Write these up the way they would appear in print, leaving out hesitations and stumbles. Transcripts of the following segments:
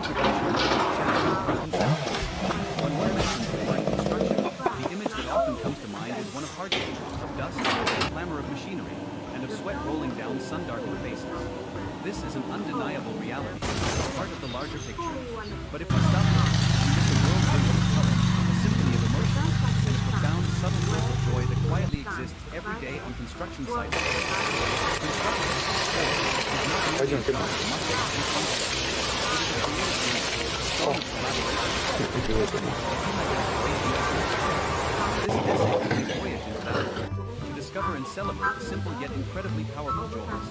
introduction, chapters, and concepts. When one mentions the word construction, the image that often comes to mind is one of hardship, of dust, the clamor of machinery, and of sweat rolling down sun-darkened faces. This is an undeniable reality, part of the larger picture. But if we stop here, we miss a world filled with color, a symphony of emotions, and a profound, subtle source of joy that quietly exists every day on construction sites. Construction, is not merely a job of muscle and function. It is a creative game, a song of collaboration, This essay is a voyage into that world, to discover and celebrate the simple yet incredibly powerful joys.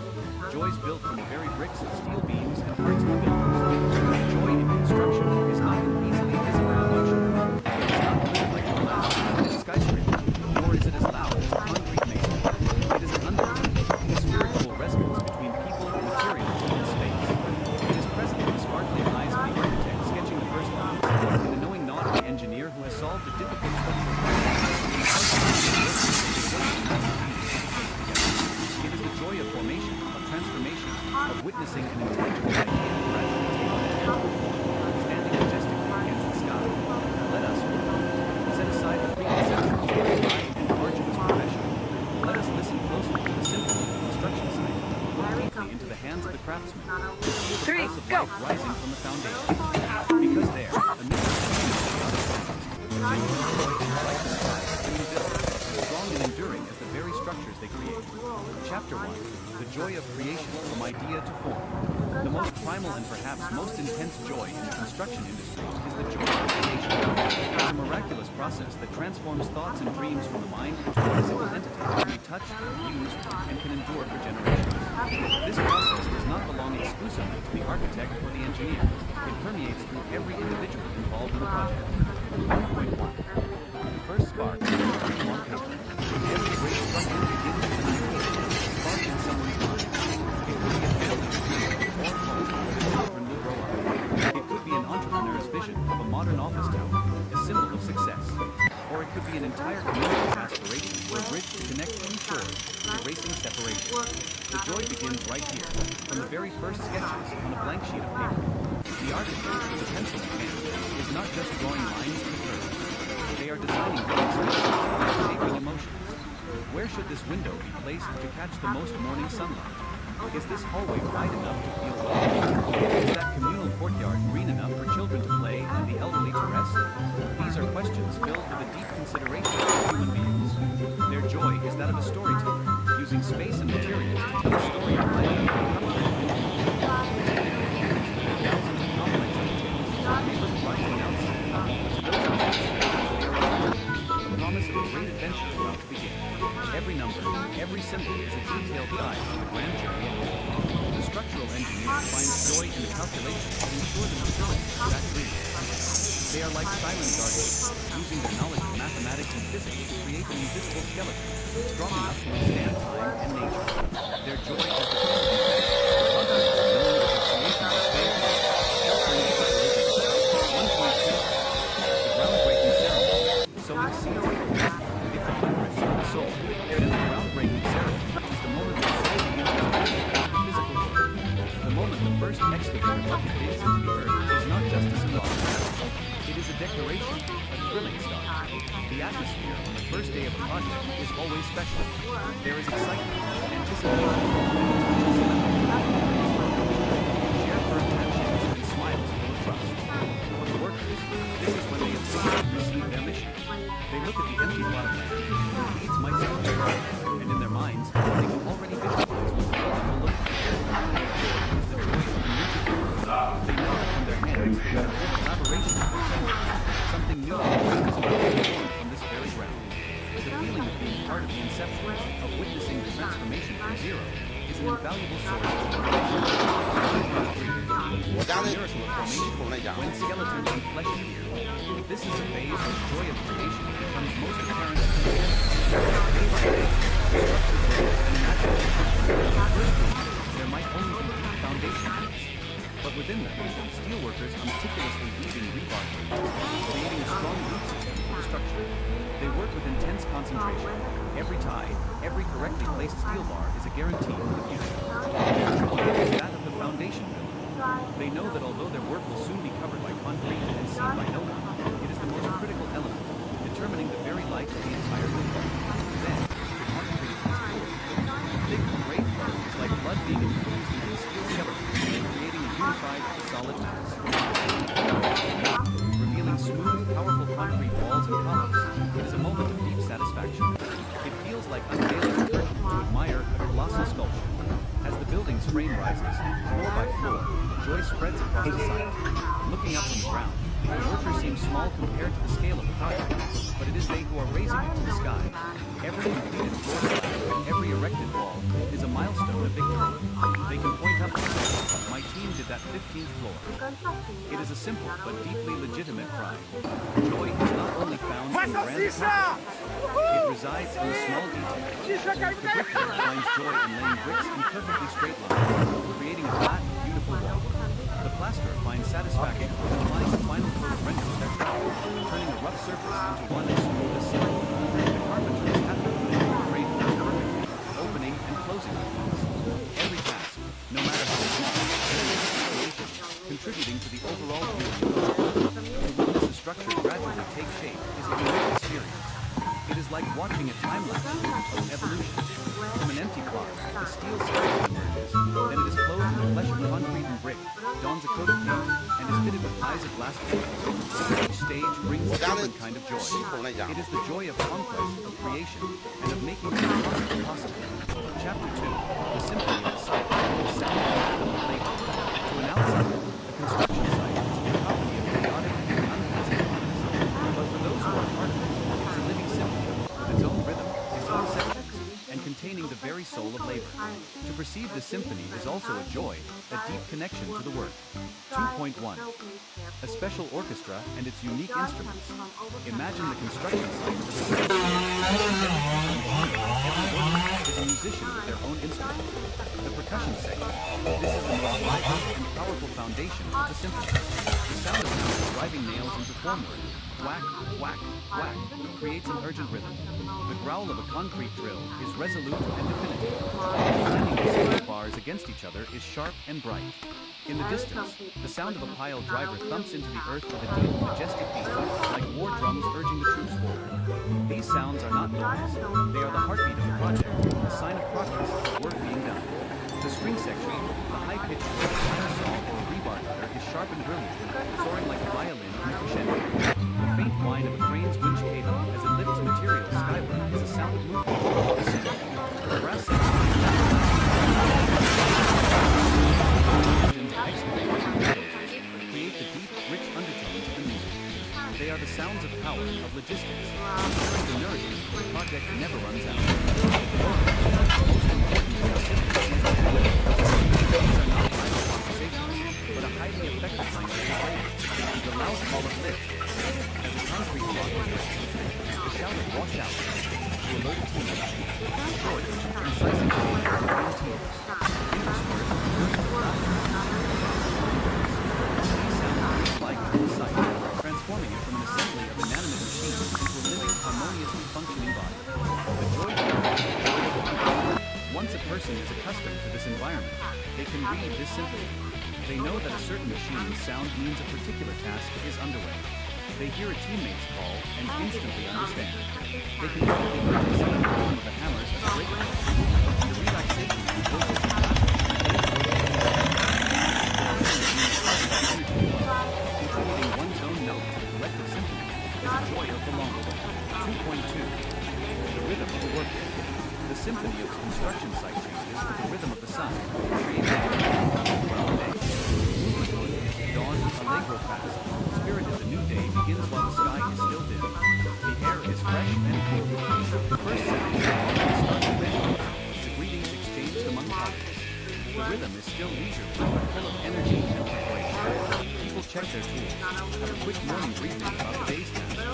Joys built from the very bricks, steel beams, and hearts of the builders. Joy in construction is not an easily visible emotion. It is not clear like a glass in a skyscraper, nor is it as loud as a concrete mason. It is an undertone, a spiritual resonance between people, materials, and space. It is present in the sparkling eyes of the architect sketching the first lines, in the knowing nod of the engineer who has solved the difficult structural problem. It is the joy of formation, of transformation, of witnessing an intangible idea gradually take on form, standing majestically against the sky. Let us set aside the preconceptions of a high and arduous profession. Let us listen closely to the symphony of the construction site, look deeply into the hands of the craftsman, feel the pulse of life rising from the foundation. Because there, amidst the strong and enduring as the very structures they create. Chapter 1. The Joy of Creation, from Idea to Form. The most primal and perhaps most intense joy in the construction industry is the joy of creation. It is a miraculous process that transforms thoughts and dreams from the mind into a physical entity that can be touched, used, and can endure for generations. This process does not belong exclusively to the architect or the engineer. It permeates through every individual involved in the project. 1.1. The first spark is on paper. Every great structure begins with an idea, a spark in someone's mind. It could be a family dream or home where the children will grow up. It could be an entrepreneur's vision of a modern office tower, a symbol of success. Or it could be an entire community's aspiration for a bridge to connect two shores, erasing separation. The joy begins right here, from the very first sketches on a blank sheet of paper. The architect, with a pencil in hand, is not just drawing lines and curves. They are designing living spaces, shaping emotions. Where should this window be placed to catch the most morning sunlight? Is this hallway wide enough to feel welcome? Is that communal courtyard green enough for children to play and the elderly to rest? These are questions filled with a deep consideration of human beings. Their joy is that of a storyteller, using space and materials to tell a story of life and become thousands of complex details, paper provides an outside, but to those who the promise of a great adventure about to begin. Every number, every symbol is a detailed guide to the grand journey ahead. The structural engineer finds joy in the calculations to ensure the stability of that dream. They are like silent guardians, using their knowledge of mathematics and physics to create an invisible skeleton, strong enough to withstand time and nature. Their joy is the peace of the confidence of knowing that their creation will stand tall, sheltering the people. 1.2. The groundbreaking ceremony. Sowing seeds of hope. If the blueprints are the soul, then the groundbreaking ceremony is the moment the soul begins to spread the physical world. The moment the first excavator bucket digs into the earth is not just a symbolic. It is a declaration, a thrilling start. The atmosphere on the first day of a project is always special. There is excitement, anticipation, shared firm handshakes and smiles full of trust. For the workers, this is when they officially receive their mission. They look at the empty plot of land, their needs might seem different, and in their minds, they can already visualize what the building will look like. It is the joy of the new beginning. They know that from their hands, the whole collaboration of something new is about to be born from this very ground. The feeling of being part of the inception, of witnessing the transformation from zero, is an invaluable source of motivation. The miracle of formation, when skeletons and flesh appear. This is a phase when the joy of creation becomes most apparent to the there might only be deep foundation holes, but within them, steelworkers are meticulously weaving rebar cables, creating a strong root system for the structure. They work with intense concentration. Every tie, every correctly placed steel bar is a guarantee for the future. Their joy is that of the foundation builder. They know that although their work will soon be solid mass, revealing smooth, powerful concrete walls and columns. It is a moment of deep satisfaction. It feels like unveiling a curtain to admire a colossal sculpture. As the building's frame rises, floor by floor, joy spreads across the site. Looking up from the ground, the worker seems small compared to the scale of the project, but it is they who are raising it to the sky. Every completed floor slab and every erected wall is a milestone of victory. They can point up and say, "My team did that 15th floor." It is a simple but deeply legitimate pride. Joy is not only found in grand accomplishments, it resides in the small details. The bricklayer finds joy in laying bricks in perfectly straight lines, creating a flat, beautiful wall. The plasterer finds satisfaction in applying the final coat of render to their craft, turning a rough surface into one as smooth as silk. The carpenter is happy when the frame fits perfectly, opening and closing the piece. Every task, no matter how small, contributing to the overall beauty of the whole. To witness a structure gradually take shape is a unique experience. It is like watching a time-lapse of evolution. From an empty block, the steel skeleton emerges, then it is clothed in the flesh of concrete and brick, dons a coat of paint, and is fitted with pies of glass panels. Each stage brings a different kind of joy. It is the joy of conquest, of creation, and of making the impossible possible. Chapter 2, The Symphony of the Site, the sound of labor. To an outsider, a construction site is a cacophony of chaotic and unpleasant noise. But for those who are part of it, it's a living symphony with its own rhythm, its own sections, and containing the very soul of labor. To perceive this symphony is also a joy, a deep connection to the work. 2.1. A special orchestra and its unique instruments. Imagine the construction site as a symphony. Every worker is a musician with their own instrument. The percussion section. This is the most vibrant and powerful foundation of the symphony. The sound of hammers driving nails into formwork. Whack, whack, whack, creates an urgent rhythm. The growl of a concrete drill is resolute and definitive. Standing with cement bars against each other is sharp and bright. In the distance, the sound of a pile driver thumps into the earth with a deep, majestic beat, like war drums urging the troops forward. These sounds are not noise. They are the heartbeat of the project, a sign of progress of work being done. The string section, the high-pitched wire saw or rebar cutter is sharp and brilliant, soaring like a violin in a crescendo. The faint whine of a crane's winch cable as it lifts materials skyward is a sound of movement. The brass section excavators and bulldozers create the deep, rich undertones of the music. They are the sounds of power, of logistics, ensuring the nourishment of the project never runs out. Most important consistencies of the labor. These are not idle conversations, but a highly effective language of labor. The loud call of lift, as a concrete block is lifted. The shout of wash out, to alert a team. Short, concise exchange between teams. Interspersed with bursts of laughter. These sounds like the site, transforming it from an assembly of inanimate machines into a living, harmoniously functioning body. The joy of once a person is accustomed to this environment, they can read this symphony. They know that a certain machine's sound means a particular task is underway. They hear a teammate's call and instantly understand. They can feel the urgency and rhythm of the hammers as breakers, the relaxation and voices of laughter, contributing one's own note to the collective symphony is a joy of belonging. 2.2. The rhythm of the workday. The symphony of the construction site changes with the rhythm of the sun, creating a day. Dawn, allegro fast. Spirited, the new day begins while the sky is still dim. The air is fresh and cool. The first sound often starts with the greetings exchanged among colleagues. The rhythm is still leisurely, but full of energy and preparation. People check their tools, have a quick morning briefing about the day's tasks.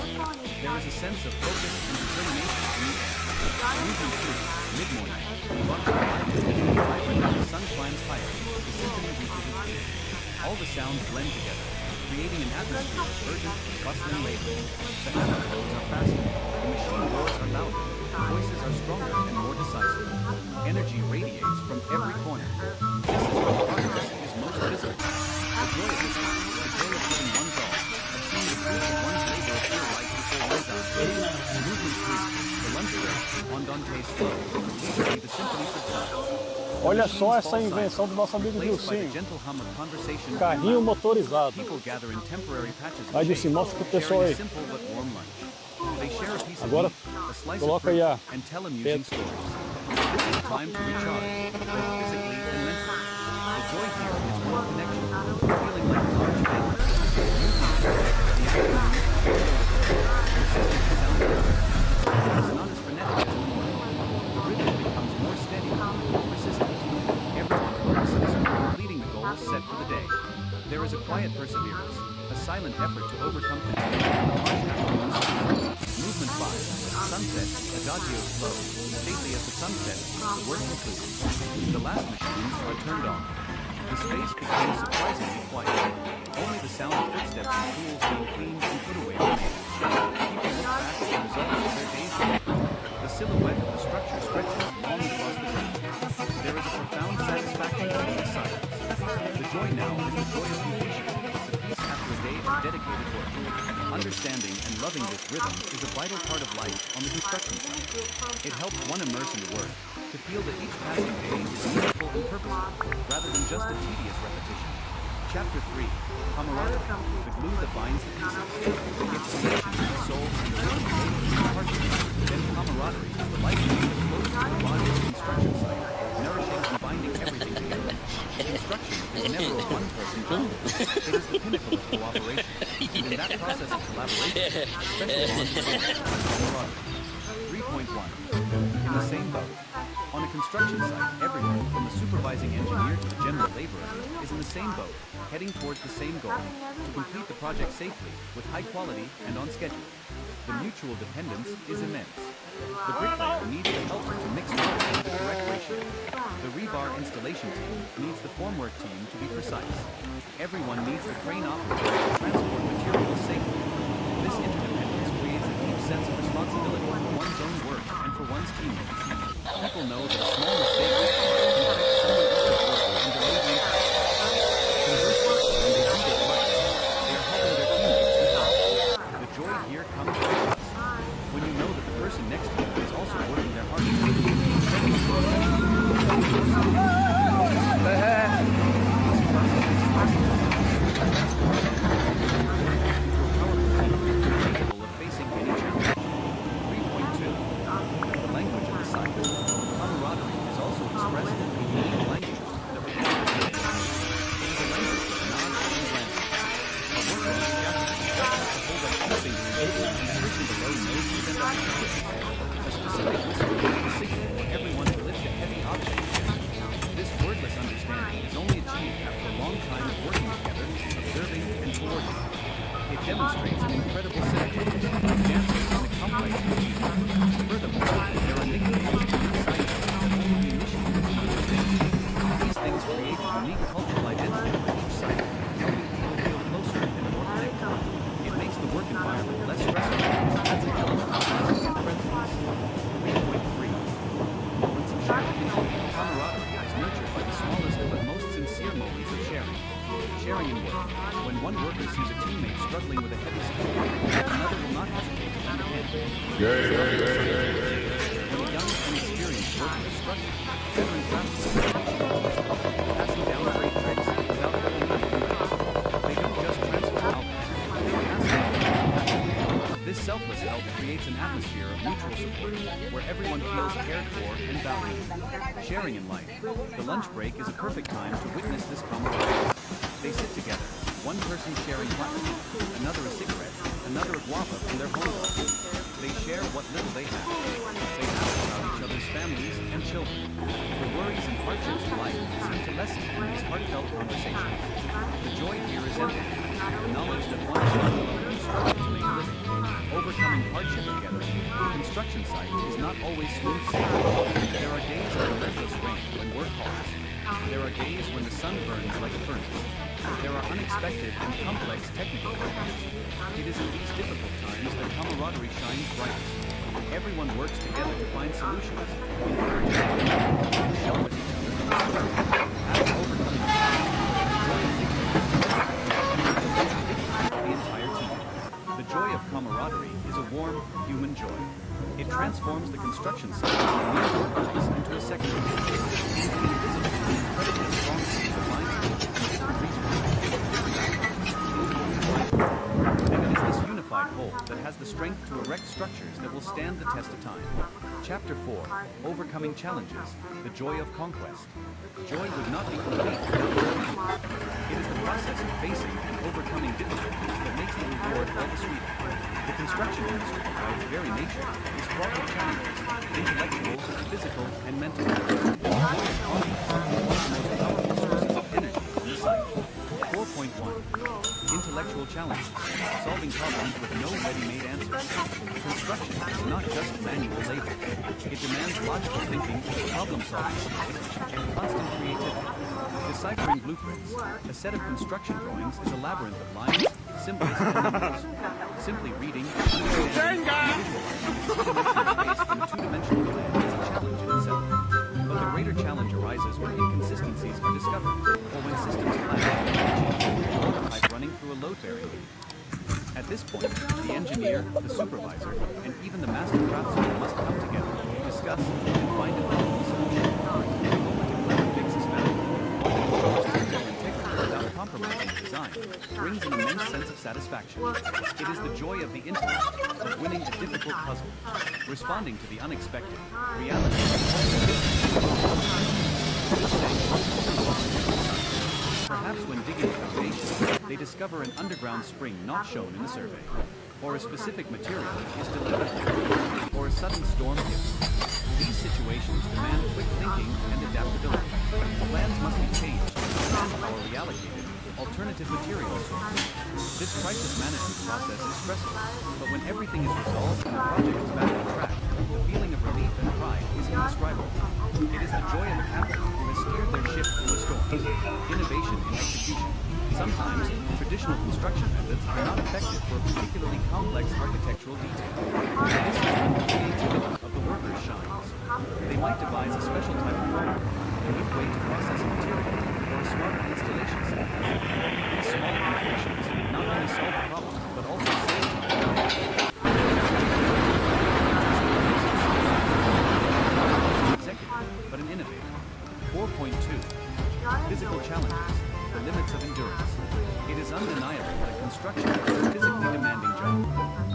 There is a sense of focus and determination in the air. Moving through, mid-morning, the buck is vibrant as the sun climbs higher. The symphony reaches its peak. All the sounds blend together, creating an atmosphere of urgent, bustling labor. The hammer blows are faster, the machine roars are louder, voices are stronger and more decisive. Energy radiates from every corner. This is when progress is most visible. The joy of this time, the joy of giving one's all, of seeing the fruits of one's labor appear right before one's eyes. Movement 3, the lunch break, andante slow, leisurely the symphony subsides. Olha só essa invenção do nosso amigo Dilcinho. Carrinho motorizado. Vai, Dilcinho, mostra pro pessoal aí. Agora, coloca aí a pedra. Time to recharge, both physically and mentally. The joy here is one of connection, feeling like a large family. It's not as frenetic as in the morning. The rhythm becomes more steady, more persistent. Everyone focuses on completing the goals set for the day. There is a quiet perseverance, a silent effort to overcome fatigue and the harsh afternoon sun. Movement 5. Sunset, adagio slow. Stately as the sun sets, the work concludes. The last machines are turned off. The space becomes surprisingly quiet. Only the sound of footsteps and tools being cleaned and put away remains. People look back at the results of their day's work. The silhouette of the structure stretches long across the ground. There is a profound satisfaction in the silence. The joy now is the joy of completion, the peace after a day of dedicated work. Understanding and loving this rhythm is a vital part of life on the construction site. It helps one immerse in the work to feel that each passing day is meaningful and purposeful, rather than just a tedious repetition. Chapter 3. Camaraderie, the glue that binds the pieces. If creation is the soul and the rhythm of labor is the heartbeat, then camaraderie is the lifeblood that flows through the body of the construction site, nourishing and binding everything together. Construction is never a one-person job. It is the pinnacle of cooperation, and in that process of collaboration, special bonds are formed. Camaraderie. 3.1. In the same boat. On a construction site, everyone, from the supervising engineer to the general laborer, is in the same boat, heading towards the same goal, to complete the project safely, with high quality and on schedule. The mutual dependence is immense. The bricklayer needs the helper to mix water in the correct ratio. The rebar installation team needs the formwork team to be precise. Everyone needs the crane operator to transport materials safely. This interdependence creates a deep sense of responsibility for one's own work and for one's teammates. People know that a small mistake can affect someone else's work and delay the impact. Conversely, when they do get right, they are helping their teammates and help. The joy here comes from trust. When you know that the person next to you is also working their hardest. Capable of facing any challenge. 3.2. The language of the site. Camaraderie is also expressed in a unique language that we call it. It is a language of nods and glances. A worker on scaffolding just has to hold up two fingers, and the person below knows to send up a specific whistle is the signal for everyone to lift a heavy object together. This wordless understanding is only achieved after a long time of working together, observing, and coordinating. It demonstrates an incredible synergy, like dancing in a complex routine. Furthermore, there are nicknames and insights that only the initiated can understand. These things create a unique cultural identity for each site, helping people feel closer and more connected. It makes the work environment less stressful and adds an element of fun and friendliness. 3.3. Moments of sharing. Camaraderie is nurtured by the smallest but most sincere moments of sharing. Sharing in work. When one worker sees a teammate struggling with a heavy skill, another will not hesitate to lend a hand. When a young, inexperienced worker is struggling, veteran craftsmen passing down great tricks without holding anything back. They don't just transfer output, they pass it on. This selfless help creates an atmosphere of mutual support, where everyone feels cared for and valued. Sharing in life. The lunch break is a perfect time to witness this camaraderie. They sit together, one person sharing hot tea, another a cigarette, another a guava from their home garden. They share what little they have. They ask about each other's families and children. The worries and hardships of life seem to lessen in these heartfelt conversations. The joy here is empathy, the knowledge that one is not alone in struggling to make a living. Overcoming hardship together, the construction site is not always smooth sailing. There are days of relentless rain when work halts. There are days when the sun burns like a furnace. There are unexpected and complex technical problems. It is in these difficult times that camaraderie shines brightest. Everyone works together to find solutions, encourage one another, and show with each other in the struggle. After overcoming the the entire team. The joy of camaraderie is a warm, human joy. It transforms the construction site from a mere workplace into a secondary space. It is invisible to the incredibly strong team of linesmen from different regions, different backgrounds, and it is this unified whole that has the strength to erect structures that will stand the test of time. Chapter 4, Overcoming Challenges, the Joy of Conquest. Joy would not be complete without defeat. It is the process of facing and overcoming difficulties that makes the reward all the sweeter. The construction industry, by its very nature, is fraught with challenges, intellectual, physical, and mental. The joy of conquest is one of the most powerful sources of energy on the site. 4.1. Intellectual challenges, solving problems with no ready-made answers. Construction is not just manual labor. It demands logical thinking, problem-solving skills, and constant creativity. Deciphering blueprints, a set of construction drawings is a labyrinth of lines, symbols, and numbers. Simply reading, understanding, and visualizing space from a two-dimensional plan is a challenge in itself. But the greater challenge arises when inconsistencies are discovered, or when systems clash, a prototype running through a load-bearing loop. At this point, the engineer, the supervisor, and even the master craftsman must come together, discuss, and find a problem solution. The moment a clever fix is found, their integrity without compromising the design brings an immense sense of satisfaction. It is the joy of the intellect, of winning a difficult puzzle, responding to the unexpected, reality. Perhaps when digging a foundation, they discover an underground spring not shown in the survey, or a specific material is delivered, or a sudden storm hits. These situations demand quick thinking and adaptability. Plans must be changed, manpower reallocated, alternative material sources. This crisis management process is stressful, but when everything is resolved and the project is back on track, the feeling of relief and pride is indescribable. It is the joy of a captain who has steered their ship through a storm. Innovation in execution. Sometimes, traditional construction methods are not effective for a particularly complex architectural detail. This is when the creativity of the workers shines. They might devise a special type of formula, a new way to process a material, or a smarter installation system. These small innovations not only solve the problem, but also save time. But an innovator. 4.2. Physical challenges, the limits of endurance. It is undeniable that construction is a physically demanding job.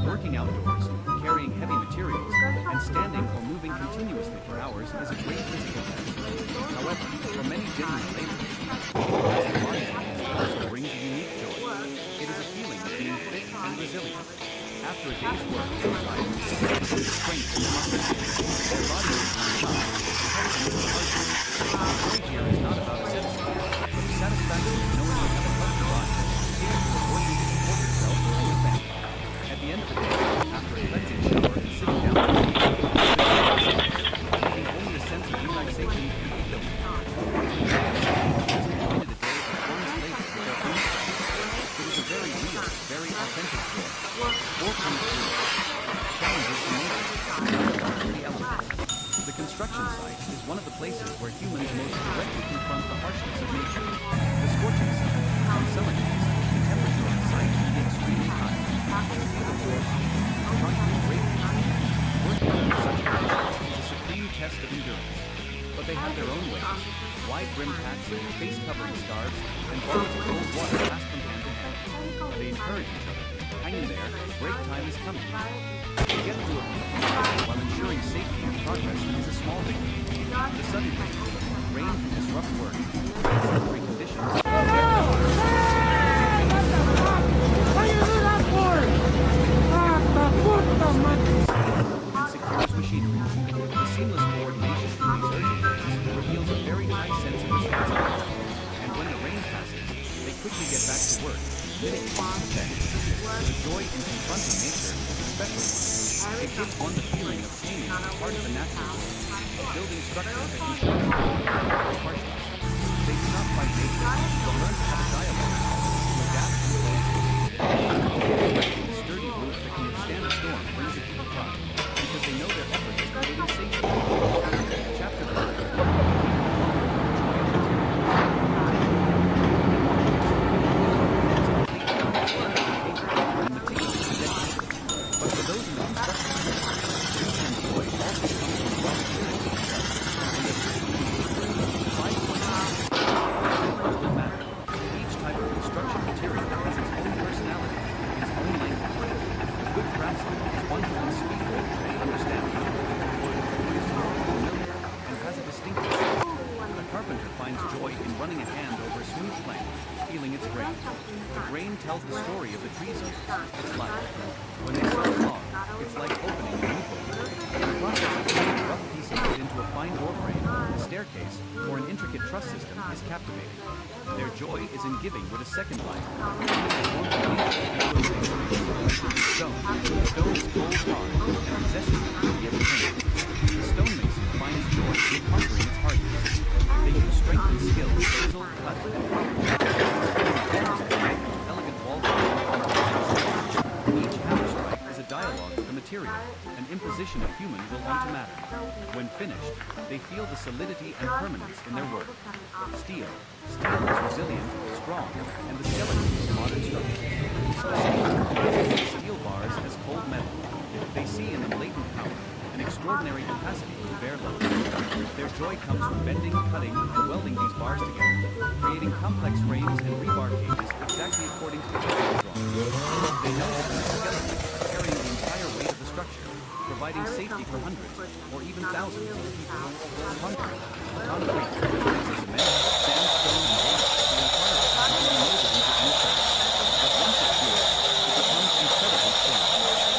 Working outdoors, carrying heavy materials, and standing or moving continuously for hours is a great physical test. However, for many genuine laborers, the body also brings a unique joy. It is a feeling of being fit and resilient. After a day's work, sometimes they lose strength in their muscles. Their body is untied. The joy here is not about asceticism, but the satisfaction of knowing you have a healthy body, capable of working to support yourself and your family. At the end of the day, after a cleansing shower and sitting down to eat, having only a sense of relaxation and fulfillment. It's the joy of someone who has completed a day of earnest labor with their own strength. It is a very real, very authentic joy. 4.3. Challenges in nature. The elements. The construction site is one of the places where humans most directly confront the harshness of nature. The scorching sun. On summer days, the temperature on site can be extremely high. See the floor, the concrete breaking. Working under such conditions is a supreme test of endurance. But they have their own ways. Wide-brimmed hats, face-covering scarves, and bottles of cold water passed from hand to hand. They encourage each other. Hang in there, break time is coming. To get through it while ensuring safety and progress is a small victory. The sudden rain can disrupt work. Slippery conditions. And secures machinery. The seamless coordination in these urgent days reveals a very high sense of responsibility. And when the rain passes, they quickly get back to work, mitigating effects. The joy in confronting nature is a special one. It gives one the feeling of taming a part of the natural world, of building structures that can show harshness. They do not fight nature, but learn to have a dialogue, to adapt and coexist. A sturdy roof that can withstand a storm brings a deep pride, because they know their effort is creating safety. Chapter 5. But for those in the construction industry, tells the story of the tree's years, its life. When they saw a log, it's like opening a new book. The process of turning rough pieces into a fine door frame, a staircase, or an intricate truss system is captivating. Their joy is in giving wood a second life, turning the warmth of nature into a living space. Stone. Stone is cold, hard, and possesses the beauty of eternity. The stonemason finds joy in conquering its hardness. They use strength and skill to chisel, cut, and polish. Elegant wall paneling. Each hammer strike is a dialogue with the material, an imposition of human will onto matter. When finished, they feel the solidity and permanence in their work. Steel. Steel is resilient, strong, and the skeleton of modern structures. Steel bars as cold metal. They see in them latent power, an extraordinary capacity to bear load. Their joy comes from bending, cutting, and welding these bars together, creating complex frames and rebar cages exactly according to the technical drawing. They know that the skeleton is carrying the entire weight of the structure, providing safety for hundreds, or even thousands of people. Concrete. Concrete uses cement, sandstone, and water to entire can be molded into any shape. But once it cures, it becomes incredibly strong.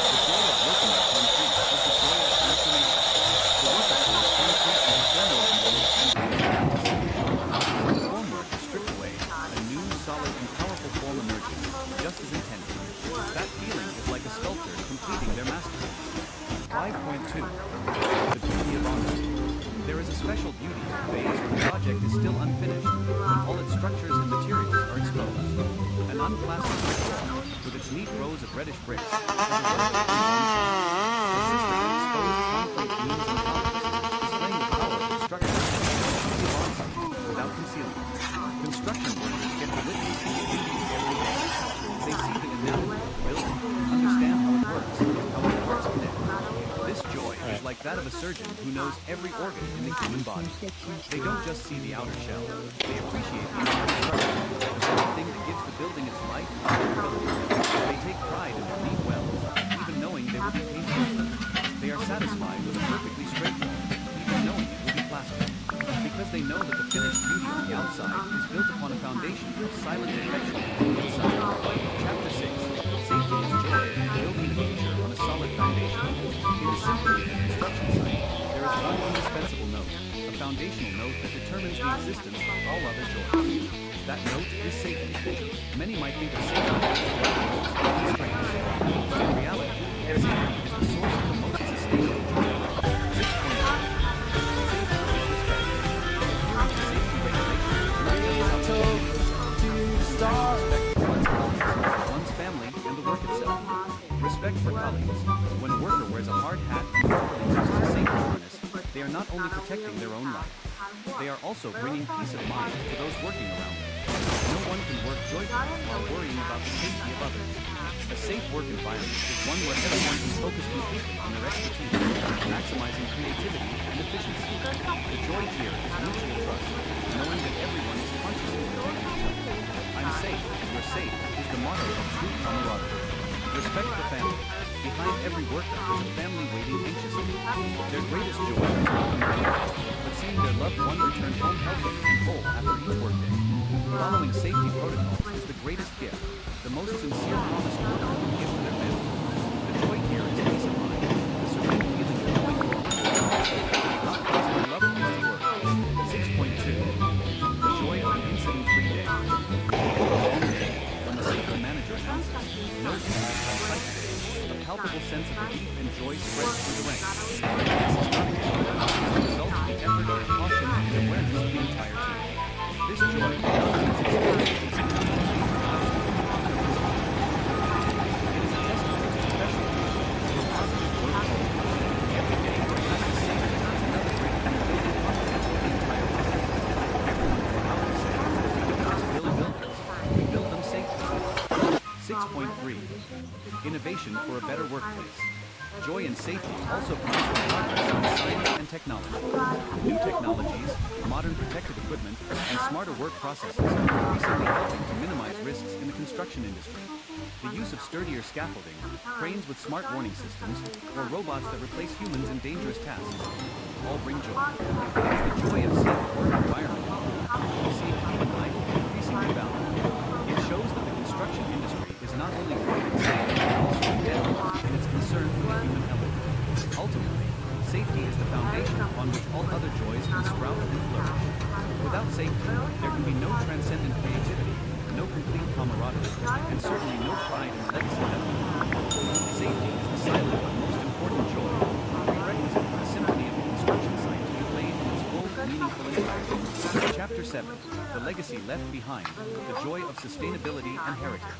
The joy of working with concrete is the joy of transformation. The worker pours concrete into thermal molds and brings it back to solution. When the formwork is stripped away, a new, solid, and powerful form emerges, just as intended. That feeling is like a sculptor completing their masterpiece. 5.2. The beauty of honesty. There is a special beauty to the phase when the project is still unfinished, when all its structures and materials are exposed. An unplastered brick wall, with its neat rows of reddish bricks, has a wealth of the system of exposed concrete beams and columns, displaying the power of its structure without concealment. Construction workers get to witness these beauties every day. They see the anatomy of the building, understand how it works, how its parts connect. This joy is like that of a surgeon who knows every organ in the human body. They don't just see the outer shell, they appreciate the inner structure, the very thing that gives the building its life and durability. They take pride in their neat wells, even knowing they will be painful. They are satisfied with a perfectly straight wall, even knowing it will be plastered. Because they know that the finished beauty on the outside is built upon a foundation of silent affection on the inside. Chapter 6. Safety is joy, building the future on a solid foundation. In the symphony of the construction site, there is one indispensable note, a foundational note that determines the existence of all other joys. That note is safety. Many might think of safety as rules and constraints. But in reality, safety is the source of the most sustainable joy. 6.1. Safety is respect. Adhering to safety regulations is not just about safety. Respect for one's colleagues, one's family, and the work itself. Respect for colleagues. When a worker wears a hard hat and properly uses a safety harness, they are not only protecting their own life, they are also bringing peace of mind to those working around them. No one can work joyfully while worrying about the safety of others. A safe work environment is one where everyone can focus completely on their expertise, maximizing creativity and efficiency. The joy here is mutual trust, knowing that everyone is consciously protecting each other. I'm safe, you're safe is the motto of true camaraderie. Respect the family. Behind every worker is a family waiting anxiously. Their greatest joy is not the money, but seeing their loved one return home healthy and whole after each workday. Following safety protocols is the greatest gift, the most sincere promise a worker can give to their family. The joy here is peace of mind, the serene feeling of knowing you will not causing your loved ones to work. 6.2. The joy of an incident-free day. Long day, when the safety manager announces, no incidents on site today, a palpable sense of relief and joy spreads through the ranks. This is not the result of the effort, caution, and awareness of the entire team. This joy is experienced in some it is a testament to professionalism, to a positive work culture. Every day, as the same as another great building comprehensive the entire project. Everyone can proudly say, we don't just build buildings, we build them safely. 6.3. Innovation for a better workplace. Joy and safety also comes from progress in science and technology. New technologies, modern protective equipment, and smarter work processes are increasingly helping to minimize risks in the construction industry. The use of sturdier scaffolding, cranes with smart warning systems, or robots that replace humans in dangerous tasks all bring joy. It is the joy of seeing a work environment improve, seeing human life increasingly valued. It shows that the construction industry foundation upon which all other joys can sprout and flourish. Without safety, there can be no transcendent creativity, no complete camaraderie, and certainly no pride in the legacy left behind. Safety is the silent but most important joy, a prerequisite for the symphony of the construction site to be played in its full, meaningful entirety. Chapter 7, The Legacy Left Behind, the Joy of Sustainability and Heritage.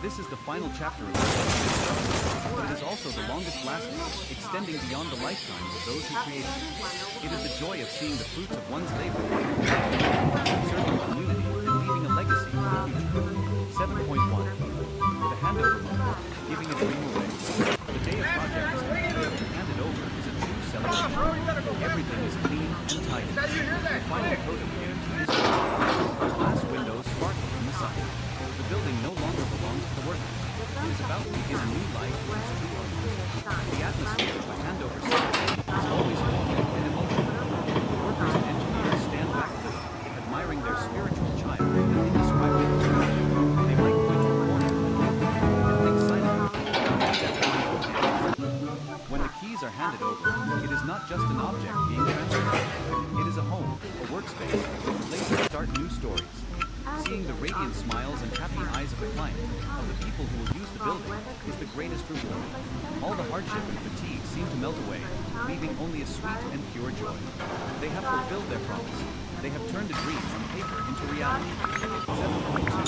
This is the final chapter of the construction, but it is also the longest lasting, extending beyond the lifetimes of those who created it. It is the joy of seeing the fruits of one's labor, serving the community, and leaving a legacy for the future. 7.1. The handover mode, giving a dream away. The day a project is completed and handed over is a true celebration. Everything is clean and tidy. The final coat of paint is on. Glass windows sparkle in the sun. The building no longer belongs to the workers. It is about to begin a new life with its true owners. The atmosphere of the handover ceremony is always warm and emotional. The workers and engineers stand back there, admiring their spiritual child with an indescribable pride. They might point to a corner and think silently, "I did that with my own hands." When the keys are handed over, it is not just an object being transferred. It is a home, a workspace, a place to start new stories. Seeing the radiant smiles and happy eyes of the client, of the people who will use the building, is the greatest reward. All the hardship and fatigue seem to melt away, leaving only a sweet and pure joy. They have fulfilled their promise. They have turned a dream on paper into reality. 7.2.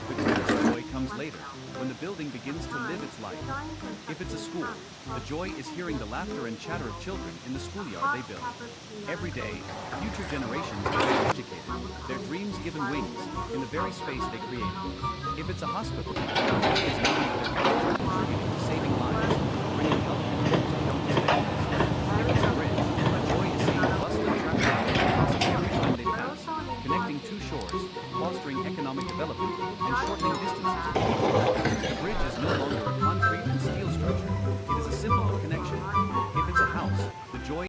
The greatest joy comes later, when the building begins to live its life. If it's a school, the joy is hearing the laughter and chatter of children in the schoolyard they built. Every day, future generations are being educated, their dreams given wings, in the very space they created. If it's a hospital, the joy is knowing that their efforts are contributing to saving lives.